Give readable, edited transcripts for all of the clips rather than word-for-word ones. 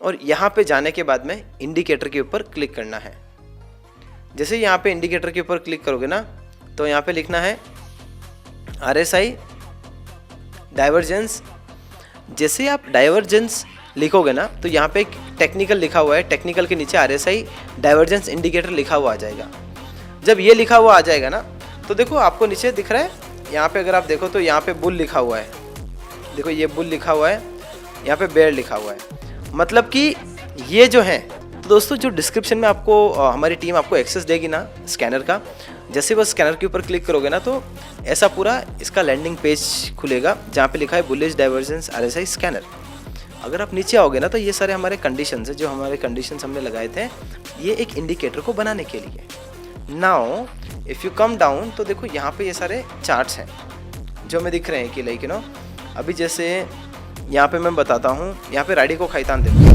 और यहाँ पे जाने के बाद में इंडिकेटर के ऊपर क्लिक करना है। जैसे यहाँ पे इंडिकेटर के ऊपर क्लिक करोगे ना, तो यहाँ पे लिखना है RSI डाइवर्जेंस। जैसे आप डाइवर्जेंस लिखोगे ना, तो यहाँ पे एक टेक्निकल लिखा हुआ है, टेक्निकल के नीचे RSI डाइवर्जेंस इंडिकेटर लिखा हुआ आ जाएगा। जब ये लिखा हुआ आ जाएगा ना, तो देखो आपको नीचे दिख रहा है, यहाँ पे अगर आप देखो तो यहाँ पे बुल लिखा हुआ है, देखो ये बुल लिखा हुआ है, यहाँ पे बेयर लिखा हुआ है। मतलब कि ये जो है, तो दोस्तों जो डिस्क्रिप्शन में आपको हमारी टीम आपको एक्सेस देगी ना स्कैनर का, जैसे बस स्कैनर के ऊपर क्लिक करोगे ना, तो ऐसा पूरा इसका लैंडिंग पेज खुलेगा जहाँ पे लिखा है बुलिश डाइवर्जेंस RSI स्कैनर। अगर आप नीचे आओगे ना, तो ये सारे हमारे कंडीशंस है, जो हमारे कंडीशंस हमने लगाए थे ये एक इंडिकेटर को बनाने के लिए। Now if you come down, तो देखो यहाँ पे ये सारे चार्ट्स हैं जो हमें दिख रहे हैं कि लाइक यू नो, अभी जैसे यहाँ पे मैं बताता हूँ, यहाँ पे राडी को खाइतान देखो।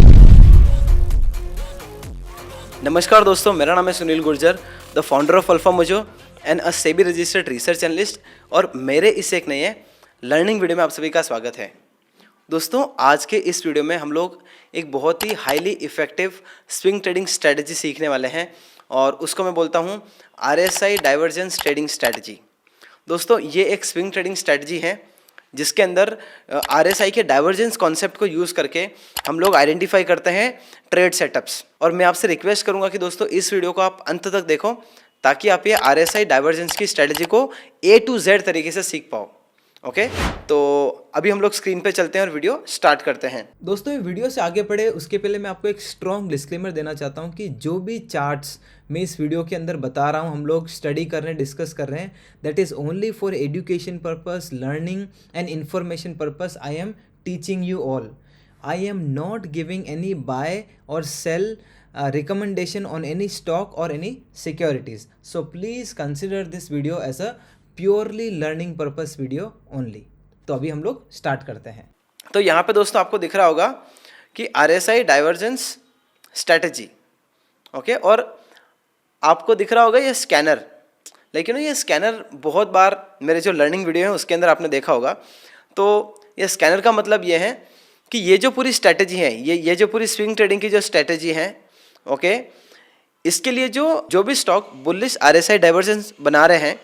नमस्कार दोस्तों, मेरा नाम है Sunil Gurjar, the founder of alpha mojo and a SEBI registered research analyst, और मेरे इस एक नए लर्निंग वीडियो में आप सभी का स्वागत है। दोस्तों आज के इस वीडियो में हम लोग एक बहुत ही highly effective swing trading strategy सीखने वाले हैं, और उसको मैं बोलता हूँ RSI डाइवर्जेंस ट्रेडिंग स्ट्रेटजी। दोस्तों ये एक स्विंग ट्रेडिंग स्ट्रेटजी है जिसके अंदर RSI के डाइवर्जेंस कॉन्सेप्ट को यूज़ करके हम लोग आइडेंटिफाई करते हैं ट्रेड सेटअप्स। और मैं आपसे रिक्वेस्ट करूंगा कि दोस्तों इस वीडियो को आप अंत तक देखो, ताकि आप ये RSI डाइवर्जेंस की स्ट्रेटजी को A to Z तरीके से सीख पाओ। ओके, तो अभी हम लोग स्क्रीन पे चलते हैं और वीडियो स्टार्ट करते हैं। दोस्तों ये वीडियो से आगे बढ़े उसके पहले मैं आपको एक स्ट्रॉन्ग डिस्क्लेमर देना चाहता हूँ कि जो भी चार्ट्स मैं इस वीडियो के अंदर बता रहा हूँ, हम लोग स्टडी कर रहे हैं, डिस्कस कर रहे हैं, that is only for education purpose, learning and information purpose. I am teaching you all. I am not giving any buy और sell recommendation on any stock or any securities. So please consider this video as a purely learning purpose video only. तो अभी हम लोग start करते हैं। तो यहाँ पे दोस्तों आपको दिख रहा होगा कि RSI डाइवर्जेंस स्ट्रेटजी, ओके, और आपको दिख रहा होगा ये स्कैनर। लेकिन ये स्कैनर बहुत बार मेरे जो लर्निंग वीडियो है उसके अंदर आपने देखा होगा। तो ये स्कैनर का मतलब ये है कि ये जो पूरी स्ट्रेटजी है, ये जो पूरी स्विंग ट्रेडिंग की जो स्ट्रेटजी है, ओके, इसके लिए जो भी स्टॉक बुलिश RSI डाइवर्जेंस बना रहे हैं,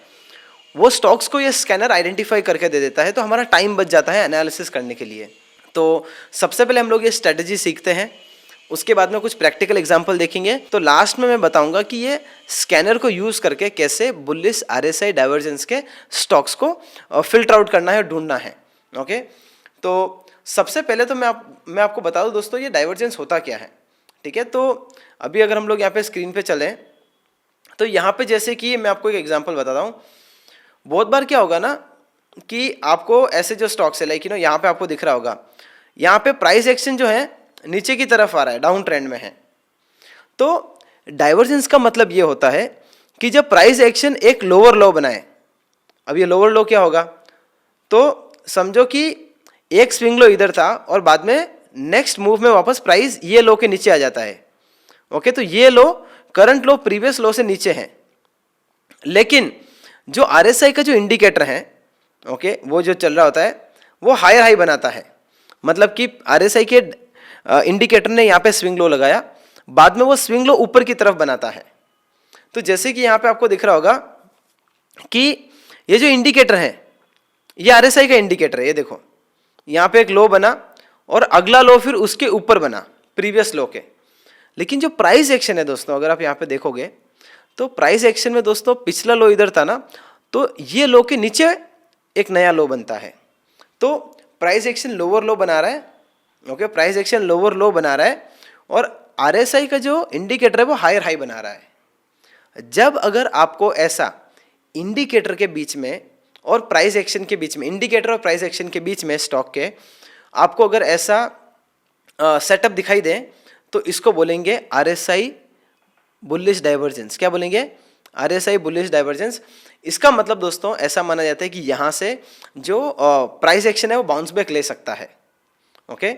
वो स्टॉक्स को ये स्कैनर आइडेंटिफाई करके दे देता है, तो हमारा टाइम बच जाता है एनालिसिस करने के लिए। तो सबसे पहले हम लोग ये स्ट्रेटजी सीखते हैं, उसके बाद में कुछ प्रैक्टिकल एग्जांपल देखेंगे। तो लास्ट में मैं बताऊंगा कि ये स्कैनर को यूज़ करके कैसे बुलिश RSI डाइवर्जेंस के स्टॉक्स को फिल्टर आउट करना है और ढूंढना है। ओके, तो सबसे पहले तो मैं आपको बता दूं दोस्तों ये डाइवर्जेंस होता क्या है। ठीक है, तो अभी अगर हम लोग यहाँ पे स्क्रीन पे चलें, तो यहाँ पे जैसे कि मैं आपको एक एग्जांपल बताता हूँ। बहुत बार क्या होगा ना कि आपको ऐसे जो स्टॉक्स है, लाइक यू नो, यहाँ पे आपको दिख रहा होगा, यहाँ पे प्राइस एक्शन जो है नीचे की तरफ आ रहा है, डाउन ट्रेंड में है। तो डाइवर्जेंस का मतलब ये होता है कि जब प्राइस एक्शन एक लोअर लो बनाए, अब ये लोअर लो क्या होगा, तो समझो कि एक स्विंग लो इधर था और बाद में नेक्स्ट मूव में वापस प्राइस ये लो के नीचे आ जाता है। ओके, तो ये लो करंट लो प्रीवियस लो से नीचे है, लेकिन जो RSI का जो इंडिकेटर है, ओके, वो जो चल रहा होता है वो हायर हाई बनाता है। मतलब कि RSI के इंडिकेटर ने यहाँ पे स्विंग लो लगाया, बाद में वो स्विंग लो ऊपर की तरफ बनाता है। तो जैसे कि यहाँ पे आपको दिख रहा होगा कि ये जो इंडिकेटर है ये RSI का इंडिकेटर है। ये देखो यहाँ पे एक लो बना और अगला लो फिर उसके ऊपर बना प्रीवियस लो के। लेकिन जो प्राइस एक्शन है दोस्तों, अगर आप यहाँ पे देखोगे तो प्राइस एक्शन में दोस्तों पिछला लो इधर था ना, तो ये लो के नीचे एक नया लो बनता है। तो प्राइस एक्शन लोअर लो बना रहा है, ओके, प्राइस एक्शन लोअर लो बना रहा है, और RSI का जो इंडिकेटर है वो हायर हाई बना रहा है। जब अगर आपको ऐसा इंडिकेटर के बीच में और प्राइस एक्शन के बीच में, इंडिकेटर और प्राइस एक्शन के बीच में स्टॉक के आपको अगर ऐसा सेटअप दिखाई दे, तो इसको बोलेंगे RSI बुलिश डाइवर्जेंस। क्या बोलेंगे? RSI bullish divergence. इसका मतलब दोस्तों ऐसा माना जाता है कि यहाँ से जो प्राइस एक्शन है वो बाउंस बैक ले सकता है। ओके,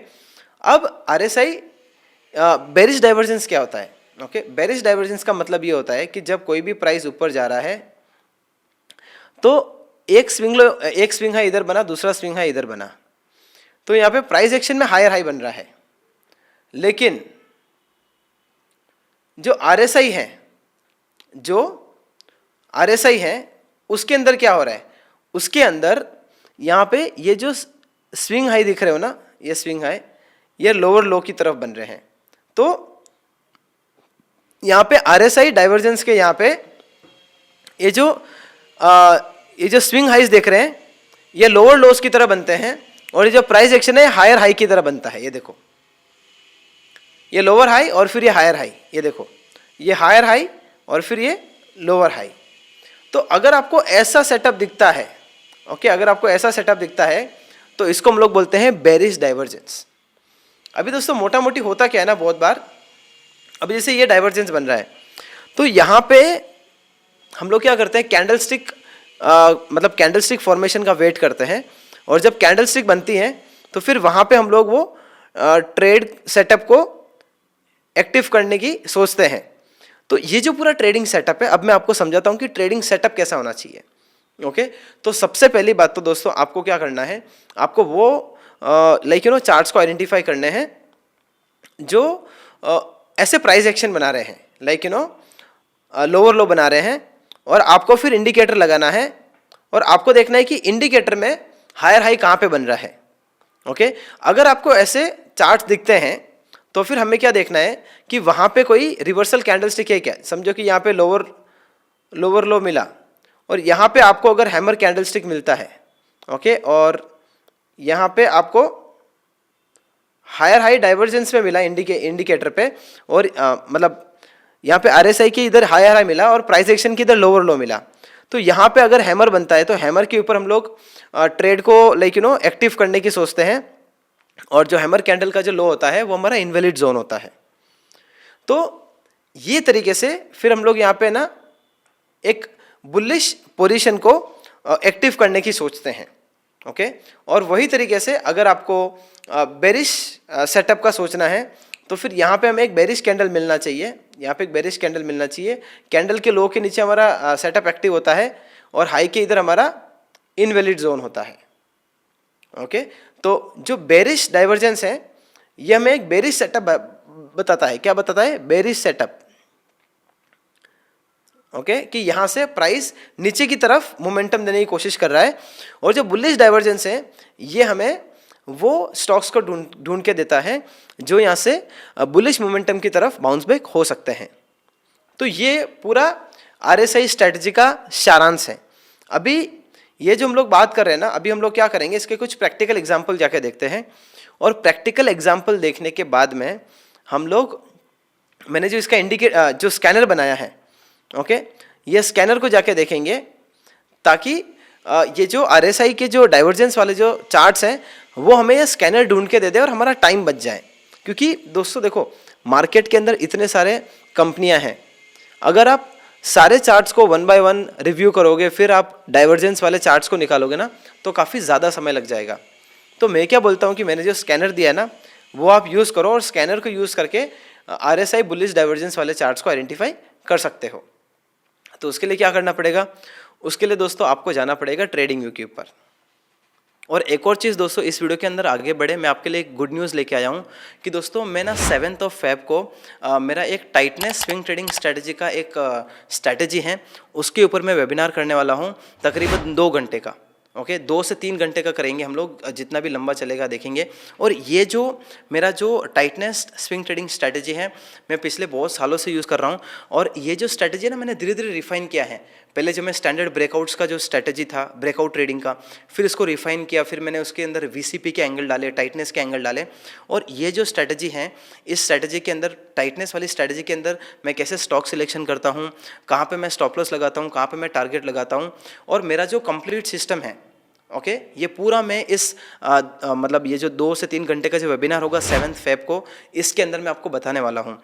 अब RSI बेरिश डाइवर्जेंस क्या होता है? ओके, बेरिश डाइवर्जेंस का मतलब ये होता है कि जब कोई भी प्राइस ऊपर जा रहा है तो एक स्विंग हाई इधर बना, दूसरा स्विंग हाई इधर बना, तो यहाँ पे प्राइस एक्शन में हायर हाई बन रहा है। लेकिन जो RSI है, जो RSI है उसके अंदर क्या हो रहा है, उसके अंदर यहाँ पे ये जो स्विंग हाई दिख रहे हो ना, ये स्विंग हाई, ये लोअर लो की तरफ बन रहे हैं। तो यहाँ पे RSI डाइवर्जेंस के यहाँ पे ये जो स्विंग हाइज देख रहे हैं ये लोअर लोस की तरह बनते हैं, और ये जो प्राइस एक्शन है हायर हाई की तरह बनता है। ये देखो, ये लोअर हाई और फिर ये हायर हाई, ये देखो ये हायर हाई और फिर ये लोअर हाई। तो अगर आपको ऐसा सेटअप दिखता है, ओके, अगर आपको ऐसा सेटअप दिखता है तो इसको हम लोग बोलते हैं बेरिश डाइवर्जेंस। अभी दोस्तों मोटा मोटी होता क्या है ना, बहुत बार अभी जैसे ये डाइवर्जेंस बन रहा है तो यहाँ पे हम लोग क्या करते हैं, कैंडलस्टिक मतलब कैंडलस्टिक फॉर्मेशन का वेट करते हैं, और जब कैंडलस्टिक बनती है तो फिर वहाँ पे हम लोग वो ट्रेड सेटअप को एक्टिव करने की सोचते हैं। तो ये जो पूरा ट्रेडिंग सेटअप है, अब मैं आपको समझाता हूँ कि ट्रेडिंग सेटअप कैसा होना चाहिए। ओके, तो सबसे पहली बात तो दोस्तों आपको क्या करना है, आपको वो चार्ट्स को आइडेंटिफाई करने हैं जो ऐसे प्राइस एक्शन बना रहे हैं, लोअर लो बना रहे हैं, और आपको फिर इंडिकेटर लगाना है और आपको देखना है कि इंडिकेटर में हायर हाई कहाँ पे बन रहा है। ओके, अगर आपको ऐसे चार्ट्स दिखते हैं तो फिर हमें क्या देखना है कि वहाँ पे कोई रिवर्सल कैंडलस्टिक है क्या। समझो कि यहाँ पे लोअर लो मिला और यहाँ पे आपको अगर हैमर कैंडलस्टिक मिलता है, ओके, और यहाँ पे आपको हायर हाई डाइवर्जेंस में मिला इंडिकेटर पे, और मतलब यहाँ पे RSI के इधर हायर हाई मिला और प्राइस एक्शन की इधर लोअर लो मिला, तो यहाँ पे अगर हैमर बनता है तो हैमर के ऊपर हम लोग ट्रेड को एक्टिव करने की सोचते हैं, और जो हैमर कैंडल का जो लो होता है वो हमारा इनवैलिड जोन होता है। तो ये तरीके से फिर हम लोग यहाँ पे ना एक बुलिश पोजीशन को एक्टिव करने की सोचते हैं। ओके, और वही तरीके से अगर आपको बेरिश सेटअप का सोचना है तो फिर यहाँ पे हमें एक बेरिश कैंडल मिलना चाहिए, यहाँ पे एक बेरिश कैंडल मिलना चाहिए। कैंडल के लो के नीचे हमारा सेटअप एक्टिव होता है और हाई के इधर हमारा इनवैलिड जोन होता है। ओके, तो जो बेरिश डाइवर्जेंस है ये हमें एक बेरिश सेटअप बताता है। क्या बताता है? Bearish setup. ओके, कि यहाँ से प्राइस नीचे की तरफ मोमेंटम देने की कोशिश कर रहा है, और जो बुलिश डाइवर्जेंस है ये हमें वो स्टॉक्स को ढूंढ के देता है जो यहाँ से बुलिश मोमेंटम की तरफ बाउंस बैक हो सकते हैं। तो ये पूरा RSI स्ट्रेटजी का सारांश है। अभी ये जो हम लोग बात कर रहे हैं ना, अभी हम लोग क्या करेंगे, इसके कुछ प्रैक्टिकल एग्जाम्पल जाके देखते हैं, और प्रैक्टिकल एग्जाम्पल देखने के बाद में हम लोग, मैंने जो इसका जो स्कैनर बनाया है, ओके, ये स्कैनर को जाके देखेंगे ताकि ये जो RSI के जो डाइवर्जेंस वाले जो चार्ट्स हैं वो हमें ये स्कैनर ढूंढ के दे दे और हमारा टाइम बच जाए। क्योंकि दोस्तों देखो, मार्केट के अंदर इतने सारे कंपनियां हैं, अगर आप सारे चार्ट्स को 1 बाय 1 रिव्यू करोगे, फिर आप डाइवर्जेंस वाले चार्ट्स को निकालोगे ना, तो काफ़ी ज़्यादा समय लग जाएगा। तो मैं क्या बोलता हूँ कि मैंने जो स्कैनर दिया है ना, वो आप यूज़ करो, और स्कैनर को यूज़ करके RSI बुलिश डाइवर्जेंस वाले चार्ट्स को आइडेंटिफाई कर सकते हो। तो उसके लिए क्या करना पड़ेगा? उसके लिए दोस्तों आपको जाना पड़ेगा ट्रेडिंग व्यू के ऊपर। और एक और चीज़ दोस्तों, इस वीडियो के अंदर आगे बढ़े मैं आपके लिए एक गुड न्यूज़ लेके आया हूँ कि दोस्तों मैं ना 7 फ़रवरी को मेरा एक टाइटनेस स्विंग ट्रेडिंग स्ट्रेटजी का एक स्ट्रेटजी है, उसके ऊपर मैं वेबिनार करने वाला हूँ तकरीबन 2 घंटे का। ओके, 2 से 3 घंटे का करेंगे हम लोग, जितना भी लंबा चलेगा देखेंगे। और ये जो मेरा जो टाइटनेस स्विंग ट्रेडिंग स्ट्रेटजी है, मैं पिछले बहुत सालों से यूज़ कर रहा हूँ, और ये जो स्ट्रेटजी है ना, मैंने धीरे धीरे रिफाइन किया है। पहले जो मैं स्टैंडर्ड ब्रेकआउट्स का जो स्ट्रेटजी था, ब्रेकआउट ट्रेडिंग का, फिर इसको रिफाइन किया, फिर मैंने उसके अंदर VCP के एंगल डाले, टाइटनेस के एंगल डाले, और ये जो स्ट्रेटजी है, इस स्ट्रेटजी के अंदर, टाइटनेस वाली स्ट्रेटजी के अंदर मैं कैसे स्टॉक सिलेक्शन करता हूँ, कहाँ पे मैं स्टॉप लॉस लगाता हूँ, कहाँ पे मैं टारगेट लगाता हूँ, और मेरा जो कंप्लीट सिस्टम है, ओके, ये पूरा मैं इस मतलब ये जो 2 से 3 घंटे का जो वेबिनार होगा 7 फ़रवरी को, इसके अंदर मैं आपको बताने वाला हूँ।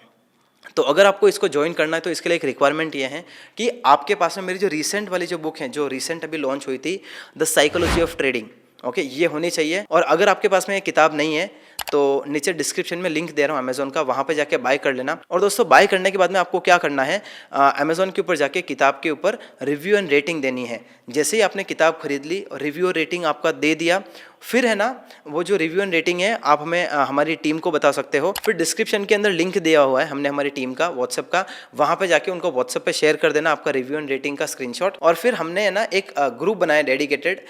तो अगर आपको इसको ज्वाइन करना है तो इसके लिए एक रिक्वायरमेंट ये है कि आपके पास में मेरी जो रिसेंट वाली जो बुक है, जो रिसेंट अभी लॉन्च हुई थी, the psychology of trading, okay, ये होनी चाहिए। और अगर आपके पास में ये किताब नहीं है तो नीचे डिस्क्रिप्शन में लिंक दे रहा हूँ अमेज़ॉन का, वहाँ पे जाके बाय कर लेना। और दोस्तों बाय करने के बाद में आपको क्या करना है, अमेज़ॉन के ऊपर जाके किताब के ऊपर रिव्यू एंड रेटिंग देनी है। जैसे ही आपने किताब खरीद ली और रिव्यू और रेटिंग आपका दे दिया, फिर है ना वो जो रिव्यू एंड रेटिंग है आप हमें हमारी टीम को बता सकते हो। फिर डिस्क्रिप्शन के अंदर लिंक दिया हुआ है हमने हमारी टीम का व्हाट्सएप का, वहाँ पे जाके उनको व्हाट्सएप पे शेयर कर देना आपका रिव्यू एंड रेटिंग का स्क्रीनशॉट। और फिर हमने है ना एक ग्रुप बनाया डेडिकेटेड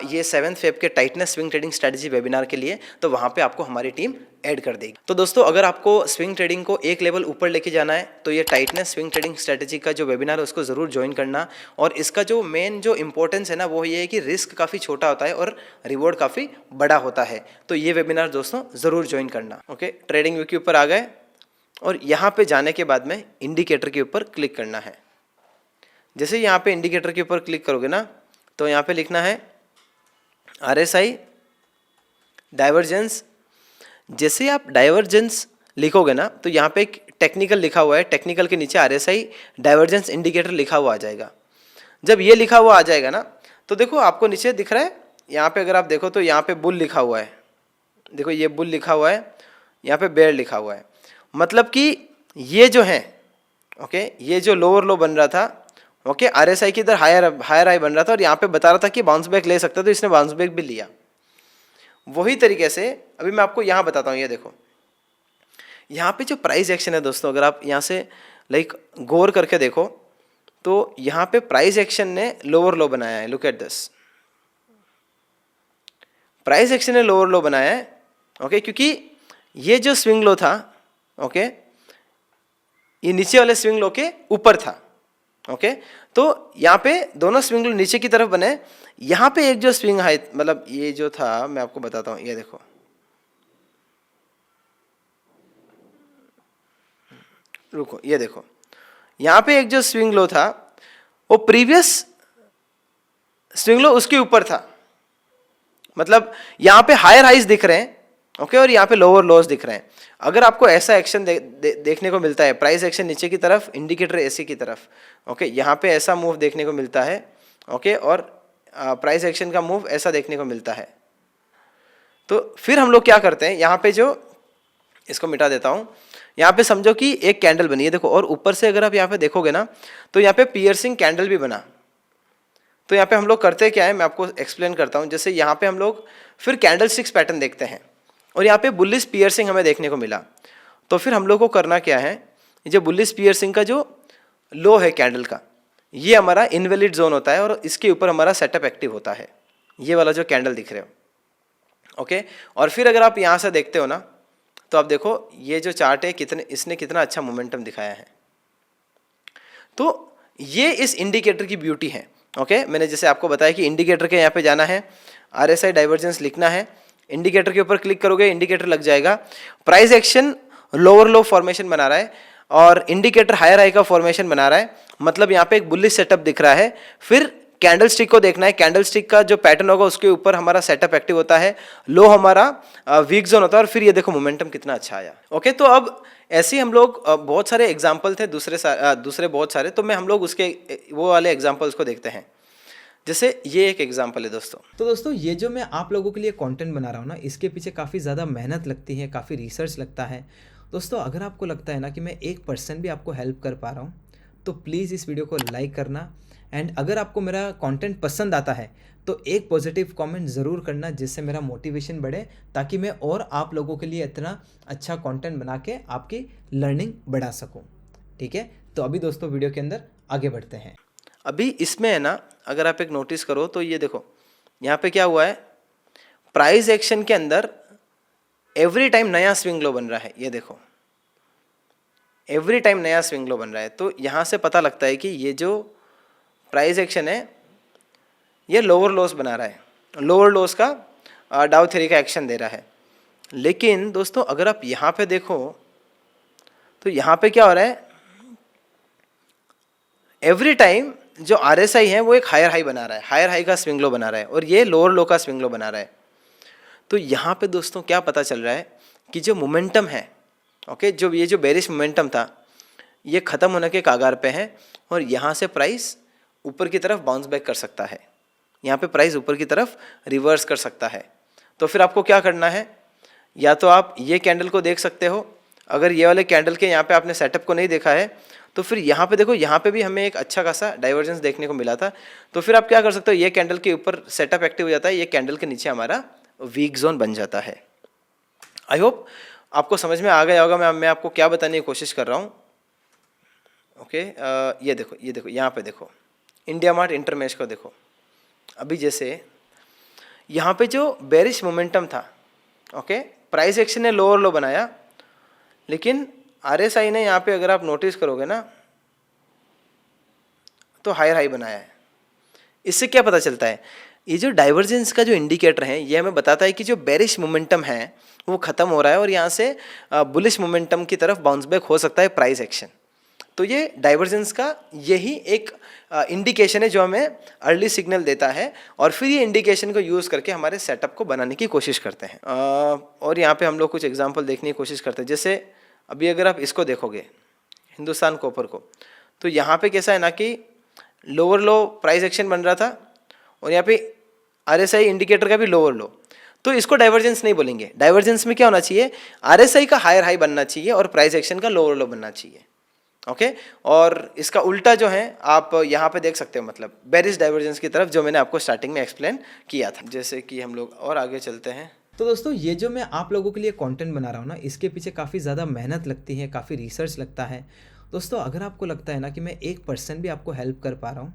ये 7 फेब के tightness swing trading strategy webinar के लिए, तो वहाँ पे आपको हमारी टीम ऐड कर देगी। तो दोस्तों अगर आपको स्विंग ट्रेडिंग को एक लेवल ऊपर लेके जाना है तो ये टाइटनेस स्विंग ट्रेडिंग स्ट्रेटेजी का जो वेबिनार है उसको ज़रूर ज्वाइन करना। और इसका जो मेन जो इंपॉर्टेंस है ना वो ये है कि रिस्क काफ़ी छोटा होता है और रिवॉर्ड काफ़ी बड़ा होता है। तो ये वेबिनार दोस्तों ज़रूर ज्वाइन करना। ओके, ट्रेडिंग व्यू के ऊपर आ गए और यहाँ पे जाने के बाद में इंडिकेटर के ऊपर क्लिक करना है। जैसे यहाँ पे इंडिकेटर के ऊपर क्लिक करोगे ना तो यहाँ पे लिखना है RSI डाइवर्जेंस। जैसे आप डाइवर्जेंस लिखोगे ना तो यहाँ पे एक टेक्निकल लिखा हुआ है, टेक्निकल के नीचे RSI डाइवर्जेंस इंडिकेटर लिखा हुआ आ जाएगा। जब ये लिखा हुआ आ जाएगा ना तो देखो आपको नीचे दिख रहा है, यहाँ पे अगर आप देखो तो यहाँ पे बुल लिखा हुआ है, देखो ये बुल लिखा हुआ है, यहाँ पे बेयर लिखा हुआ है। मतलब कि ये जो है ओके, ये जो लोअर लो बन रहा था ओके, RSI की इधर हायर हाई बन रहा था और यहाँ पे बता रहा था कि बाउंस बैक ले सकता, तो इसने बाउंस बैक भी लिया। वही तरीके से अभी मैं आपको यहाँ बताता हूँ। ये देखो यहाँ पे जो प्राइस एक्शन है दोस्तों, अगर आप यहाँ से लाइक गौर करके देखो तो यहाँ पे प्राइस एक्शन ने लोअर लो बनाया है। Look at this, price action ने लोअर लो बनाया है ओके, क्योंकि ये जो स्विंग लो था ओके, ये नीचे वाले स्विंग लो के ऊपर था ओके। तो यहाँ पे दोनों स्विंग लो नीचे की तरफ बने। यहाँ पे एक जो स्विंग हाई मतलब ये जो था मैं आपको बताता हूँ, ये देखो रुको, ये देखो यहाँ पे एक जो स्विंग लो था वो प्रीवियस स्विंग लो उसके ऊपर था। मतलब यहाँ पे हायर हाइज दिख रहे हैं ओके और यहाँ पे लोअर लोस दिख रहे हैं। अगर आपको ऐसा एक्शन देखने को मिलता है, प्राइस एक्शन नीचे की तरफ, इंडिकेटर ऐसे की तरफ ओके, यहाँ पे ऐसा मूव देखने को मिलता है ओके, और प्राइस एक्शन का मूव ऐसा देखने को मिलता है, तो फिर हम लोग क्या करते हैं, यहाँ पे जो इसको मिटा देता हूँ, यहाँ पे समझो कि एक कैंडल बनी है देखो, और ऊपर से अगर आप यहाँ पे देखोगे ना तो यहाँ पे पियर्सिंग कैंडल भी बना। तो यहाँ पे हम लोग करते क्या है मैं आपको एक्सप्लेन करता हूँ। जैसे यहाँ पे हम लोग फिर कैंडल स्टिक्स पैटर्न देखते हैं और यहाँ पे बुलिश पियर्सिंग हमें देखने को मिला, तो फिर हम लोग को करना क्या है, जो बुलिश पियर्सिंग का जो लो है कैंडल का, ये हमारा इनवैलिड जोन होता है और इसके ऊपर हमारा सेटअप एक्टिव होता है, ये वाला जो कैंडल दिख रहे हो ओके। और फिर अगर आप यहाँ से देखते हो ना तो आप देखो ये जो चार्ट है इसने कितना अच्छा मोमेंटम दिखाया है। तो ये इस इंडिकेटर की ब्यूटी है ओके। मैंने जैसे आपको बताया कि इंडिकेटर के यहाँ पे जाना है, RSI डाइवर्जेंस लिखना है, इंडिकेटर के ऊपर क्लिक करोगे इंडिकेटर लग जाएगा। प्राइस एक्शन लोअर लो फॉर्मेशन बना रहा है और इंडिकेटर हायर हाई का फॉर्मेशन बना रहा है, मतलब यहाँ पे एक बुलिश सेटअप दिख रहा है। फिर कैंडल स्टिक को देखना है, कैंडल स्टिक का जो पैटर्न होगा उसके ऊपर हमारा सेटअप एक्टिव होता है, लो हमारा वीक जोन होता है, और फिर ये देखो मोमेंटम कितना अच्छा आया ओके। तो अब ऐसे हम लोग बहुत सारे एग्जाम्पल थे दूसरे बहुत सारे, तो मैं हम लोग उसके वो वाले एग्जाम्पल्स को देखते हैं। जैसे ये एक एग्जाम्पल है दोस्तों। तो दोस्तों ये जो मैं आप लोगों के लिए कंटेंट बना रहा हूँ ना, इसके पीछे काफ़ी ज़्यादा मेहनत लगती है, काफ़ी रिसर्च लगता है दोस्तों। अगर आपको लगता है ना कि मैं 1% भी आपको हेल्प कर पा रहा हूँ तो प्लीज़ इस वीडियो को लाइक करना, एंड अगर आपको मेरा कंटेंट पसंद आता है तो एक पॉजिटिव कमेंट ज़रूर करना, जिससे मेरा मोटिवेशन बढ़े, ताकि मैं और आप लोगों के लिए इतना अच्छा कंटेंट बना के आपकी लर्निंग बढ़ा सकूँ। ठीक है, तो अभी दोस्तों वीडियो के अंदर आगे बढ़ते हैं। अभी इसमें है ना, अगर आप एक नोटिस करो तो ये देखो यहाँ पे क्या हुआ है, प्राइस एक्शन के अंदर एवरी टाइम नया स्विंग लो बन रहा है। ये देखो एवरी टाइम नया स्विंग लो बन रहा है। तो यहाँ से पता लगता है कि ये जो प्राइस एक्शन है ये लोअर लॉस बना रहा है, लोअर लॉस का डाउ थ्योरी का एक्शन दे रहा है। लेकिन दोस्तों अगर आप यहाँ पे देखो तो यहाँ पे क्या हो रहा है, एवरी टाइम जो RSI है वो एक हायर हाई बना रहा है, हायर हाई का स्विंग लो बना रहा है, और ये लोअर लो का स्विंग लो बना रहा है। तो यहाँ पे दोस्तों क्या पता चल रहा है कि जो मोमेंटम है ओके, जो ये जो बेरिश मोमेंटम था ये ख़त्म होने के कागार पे है, और यहाँ से प्राइस ऊपर की तरफ बाउंस बैक कर सकता है, यहाँ पे प्राइस ऊपर की तरफ रिवर्स कर सकता है। तो फिर आपको क्या करना है, या तो आप ये कैंडल को देख सकते हो, अगर ये वाले कैंडल के यहाँ पे आपने सेटअप को नहीं देखा है तो फिर यहाँ पे देखो, यहाँ पे भी हमें एक अच्छा खासा डाइवर्जेंस देखने को मिला था। तो फिर आप क्या कर सकते हो, ये कैंडल के ऊपर सेटअप एक्टिव हो जाता है, ये कैंडल के नीचे हमारा वीक जोन बन जाता है। आई होप आपको समझ में आ गया होगा मैं आपको क्या बताने की कोशिश कर रहा हूँ। ओके, ये देखो यहाँ पे देखो इंडिया मार्ट इंटरमेश को देखो। अभी जैसे यहाँ पे जो बेरिश मोमेंटम था, ओके, प्राइस एक्शन ने लोअर लो बनाया, लेकिन आरएसआई ने यहाँ पे अगर आप नोटिस करोगे ना तो हायर हाई बनाया है। इससे क्या पता चलता है, ये जो डाइवर्जेंस का जो इंडिकेटर है ये हमें बताता है कि जो बेरिश मोमेंटम है वो खत्म हो रहा है और यहाँ से बुलिश मोमेंटम की तरफ बाउंस बैक हो सकता है प्राइस एक्शन। तो ये डाइवर्जेंस का यही एक इंडिकेशन है जो हमें अर्ली सिग्नल देता है और फिर ये इंडिकेशन को यूज़ करके हमारे सेटअप को बनाने की कोशिश करते हैं। और यहाँ पे हम लोग कुछ एग्जांपल देखने की कोशिश करते हैं। जैसे अभी अगर आप इसको देखोगे हिंदुस्तान कॉपर को, तो यहाँ पे कैसा है ना कि लोअर लो प्राइस एक्शन बन रहा था और यहाँ पे आरएसआई इंडिकेटर का भी लोअर लो, तो इसको डाइवर्जेंस नहीं बोलेंगे। डाइवर्जेंस में क्या होना चाहिए, आरएसआई का हायर हाई बनना चाहिए और प्राइस एक्शन का लोअर लो बनना चाहिए। ओके, और इसका उल्टा जो है आप यहाँ पे देख सकते हो, मतलब बेरिश डाइवर्जेंस की तरफ, जो मैंने आपको स्टार्टिंग में एक्सप्लेन किया था। जैसे कि हम लोग और आगे चलते हैं। तो दोस्तों ये जो मैं आप लोगों के लिए कंटेंट बना रहा हूँ ना, इसके पीछे काफ़ी ज़्यादा मेहनत लगती है, काफ़ी रिसर्च लगता है। दोस्तों अगर आपको लगता है ना कि मैं 1% भी आपको हेल्प कर पा रहा हूँ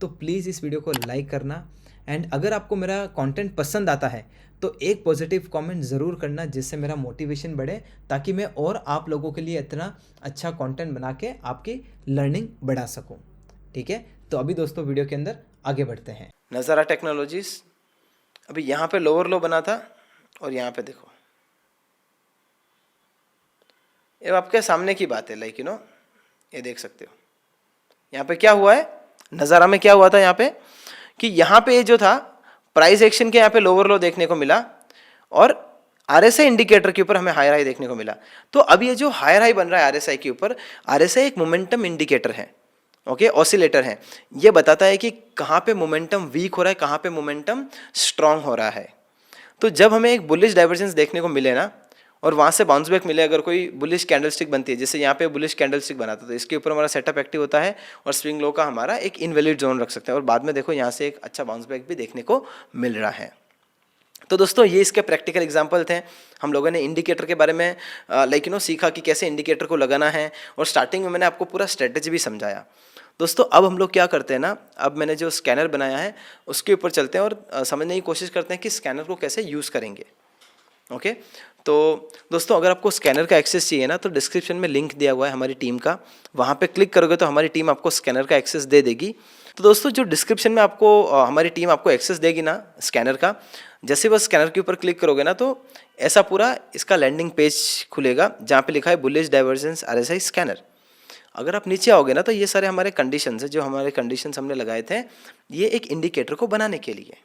तो प्लीज़ इस वीडियो को लाइक करना। एंड अगर आपको मेरा कंटेंट पसंद आता है तो एक पॉजिटिव कमेंट ज़रूर करना, जिससे मेरा मोटिवेशन बढ़े, ताकि मैं और आप लोगों के लिए इतना अच्छा कंटेंट बना के आपकी लर्निंग बढ़ा सकूं। ठीक है, तो अभी दोस्तों वीडियो के अंदर आगे बढ़ते हैं। नज़ारा टेक्नोलॉजीज अभी यहाँ पे लोअर लो बना था और यहाँ पे देखो, ये आपके सामने की बात है, लाइक ये देख सकते हो यहाँ पे क्या हुआ है। नज़ारा में क्या हुआ था यहाँ पे कि यहाँ पे जो था प्राइस एक्शन के यहाँ पे लोअर लो देखने को मिला और आरएसआई इंडिकेटर के ऊपर हमें हायर हाई देखने को मिला। तो अब ये जो हायर हाई बन रहा है आरएसआई के ऊपर, आरएसआई एक मोमेंटम इंडिकेटर है, ओके, ऑसिलेटर है। ये बताता है कि कहाँ पे मोमेंटम वीक हो रहा है, कहाँ पे मोमेंटम स्ट्रांग हो रहा है। तो जब हमें एक बुलिश डाइवर्जेंस देखने को मिले ना और वहाँ से बाउंस बैक मिले, अगर कोई बुलिश कैंडलस्टिक बनती है, जैसे यहाँ पे बुलिश कैंडलस्टिक बना था, तो इसके ऊपर हमारा सेटअप एक्टिव होता है और स्विंग लो का हमारा एक इनवैलिड जोन रख सकते हैं और बाद में देखो यहाँ से एक अच्छा बाउंस बैक भी देखने को मिल रहा है। तो दोस्तों ये इसके प्रैक्टिकल एग्जांपल थे। हम लोगों ने इंडिकेटर के बारे में सीखा कि कैसे इंडिकेटर को लगाना है और स्टार्टिंग में मैंने आपको पूरा स्ट्रेटेजी भी समझाया। दोस्तों अब हम लोग क्या करते हैं ना, अब मैंने जो स्कैनर बनाया है उसके ऊपर चलते हैं और समझने की कोशिश करते हैं कि स्कैनर को कैसे यूज़ करेंगे। ओके, तो दोस्तों अगर आपको स्कैनर का एक्सेस चाहिए ना तो डिस्क्रिप्शन में लिंक दिया हुआ है हमारी टीम का, वहाँ पे क्लिक करोगे तो हमारी टीम आपको स्कैनर का एक्सेस दे देगी। तो दोस्तों जो डिस्क्रिप्शन में आपको हमारी टीम आपको एक्सेस देगी ना स्कैनर का, जैसे बस स्कैनर के ऊपर क्लिक करोगे ना तो ऐसा पूरा इसका लैंडिंग पेज खुलेगा जहाँ पे लिखा है बुलिश डाइवर्जेंस आरएसआई स्कैनर। अगर आप नीचे आओगे ना तो ये सारे हमारे कंडीशंस है, जो हमारे कंडीशंस हमने लगाए थे ये एक इंडिकेटर को बनाने के लिए।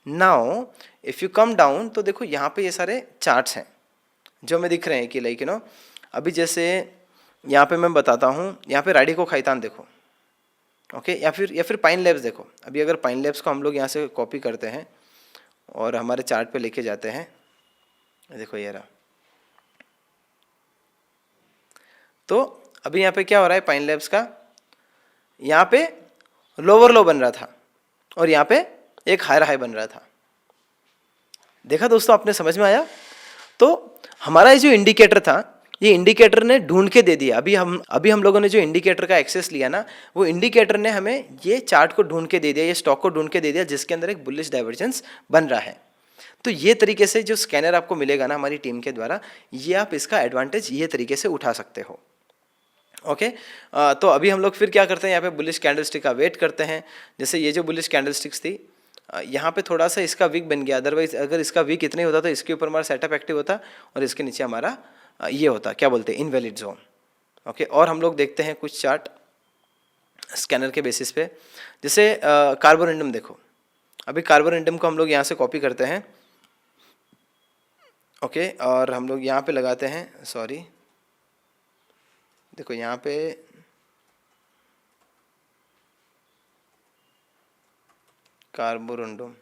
Now if you come down तो देखो यहाँ पे ये सारे चार्ट्स हैं जो हमें दिख रहे हैं कि लाइक अभी जैसे यहाँ पे मैं बताता हूँ, यहाँ पे राडिको खैतान देखो, ओके, या फिर पाइन लैब्स देखो। अभी अगर पाइन लैब्स को हम लोग यहाँ से कॉपी करते हैं और हमारे चार्ट पे लेके जाते हैं, देखो ये रहा। तो अभी यहाँ पे क्या हो रहा है, पाइन लैब्स का यहाँ पे लोअर लो बन रहा था और यहाँ पे एक हायर हाई बन रहा था। देखा दोस्तों, आपने समझ में आया? तो हमारा ये जो इंडिकेटर था ये इंडिकेटर ने ढूंढ के दे दिया। अभी हम लोगों ने जो इंडिकेटर का एक्सेस लिया ना, वो इंडिकेटर ने हमें ये चार्ट को ढूंढ के दे दिया, ये स्टॉक को ढूंढ के दे दिया जिसके अंदर एक बुलिश डाइवर्जेंस बन रहा है। तो ये तरीके से जो स्कैनर आपको मिलेगा ना हमारी टीम के द्वारा, ये आप इसका एडवांटेज ये तरीके से उठा सकते हो। ओके, तो अभी हम लोग फिर क्या करते हैं, यहाँ पे बुलिश कैंडलस्टिक का वेट करते हैं। जैसे ये जो बुलिश कैंडलस्टिक्स थी यहाँ पे थोड़ा सा इसका वीक बन गया, अदरवाइज अगर इसका वीक इतना ही होता तो इसके ऊपर हमारा सेटअप एक्टिव होता और इसके नीचे हमारा ये होता, क्या बोलते हैं, इनवैलिड जोन। ओके, और हम लोग देखते हैं कुछ चार्ट स्कैनर के बेसिस पे। जैसे कार्बोरेंडम देखो, अभी कार्बोरेंडम को हम लोग यहाँ से कॉपी करते हैं, ओके, और हम लोग यहाँ पे लगाते हैं, सॉरी देखो यहाँ पे कार्बोरेंडम,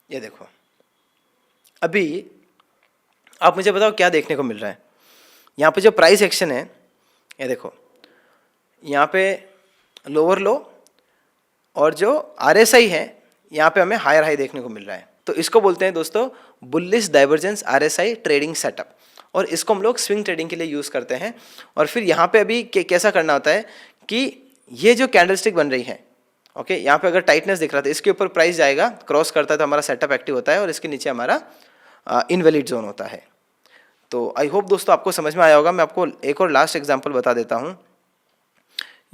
ये देखो। अभी आप मुझे बताओ क्या देखने को मिल रहा है। यहाँ पे जो प्राइस एक्शन है, ये देखो, यहाँ पे लोअर लो और जो आरएसआई है यहाँ पे हमें हायर हाई देखने को मिल रहा है। तो इसको बोलते हैं दोस्तों bullish divergence RSI trading setup, और इसको हम लोग स्विंग ट्रेडिंग के लिए यूज़ करते हैं। और फिर यहाँ पे अभी कैसा करना होता है कि ये जो कैंडलस्टिक बन रही है, ओके, यहाँ पे अगर टाइटनेस दिख रहा था, इसके ऊपर प्राइस जाएगा, क्रॉस करता है तो हमारा सेटअप एक्टिव होता है, और इसके नीचे हमारा इनवैलिड जोन होता है। तो आई होप दोस्तों आपको समझ में आया होगा। मैं आपको एक और लास्ट एग्जांपल बता देता हूँ।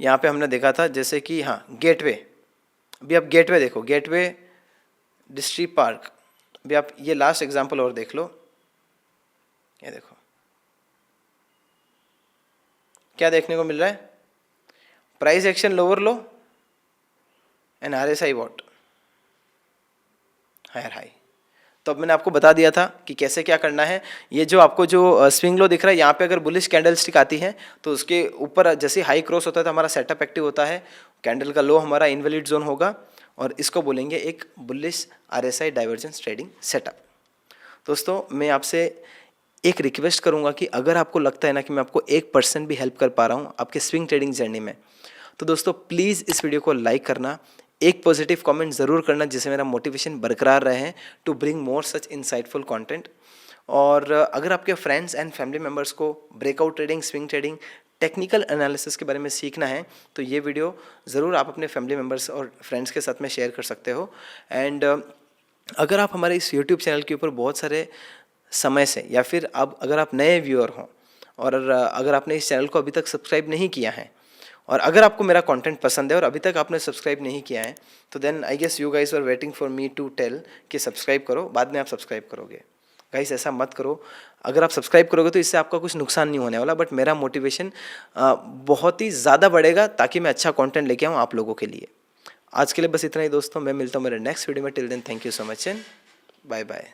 यहाँ पे हमने देखा था जैसे कि हाँ गेटवे, अभी आप गेटवे देखो, गेटवे डिस्ट्रिक्ट पार्क, अभी आप ये लास्ट एग्जांपल और देख लो, ये देखो क्या देखने को मिल रहा है, price action lower low and RSI what higher high. तो अब मैंने आपको बता दिया था कि कैसे क्या करना है। ये जो आपको जो स्विंग लो दिख रहा है, यहाँ पे अगर बुलिश कैंडल स्टिक आती है तो उसके ऊपर जैसे हाई क्रॉस होता है तो हमारा सेटअप एक्टिव होता है, कैंडल का लो हमारा इनवैलिड जोन होगा, और इसको बोलेंगे एक bullish RSI divergence trading setup. दोस्तों मैं आपसे एक रिक्वेस्ट करूंगा कि अगर आपको लगता है ना कि मैं आपको 1% भी हेल्प कर पा रहा हूं आपके स्विंग ट्रेडिंग जर्नी में, तो दोस्तों प्लीज़ इस वीडियो को लाइक करना, एक पॉजिटिव कमेंट ज़रूर करना जिससे मेरा मोटिवेशन बरकरार रहे to bring more such insightful content. और अगर आपके फ्रेंड्स एंड फैमिली मेम्बर्स को breakout trading, swing trading, technical analysis के बारे में सीखना है तो ये वीडियो ज़रूर आप अपने फैमिली मेम्बर्स और फ्रेंड्स के साथ में शेयर कर सकते हो। एंड अगर आप हमारे इस यूट्यूब चैनल के ऊपर बहुत सारे समय से, या फिर अब अगर आप नए व्यूअर हों और अगर आपने इस चैनल को अभी तक सब्सक्राइब नहीं किया है, और अगर आपको मेरा कंटेंट पसंद है और अभी तक आपने सब्सक्राइब नहीं किया है, तो then I guess you guys were waiting for me to tell कि सब्सक्राइब करो, बाद में आप सब्सक्राइब करोगे। गाइस ऐसा मत करो, अगर आप सब्सक्राइब करोगे तो इससे आपका कुछ नुकसान नहीं होने वाला, बट मेरा मोटिवेशन बहुत ही ज़्यादा बढ़ेगा ताकि मैं अच्छा कंटेंट लेके आऊँ आप लोगों के लिए। आज के लिए बस इतना ही दोस्तों, मैं मिलता हूँ मेरे नेक्स्ट वीडियो में। Till then thank you so much and bye bye.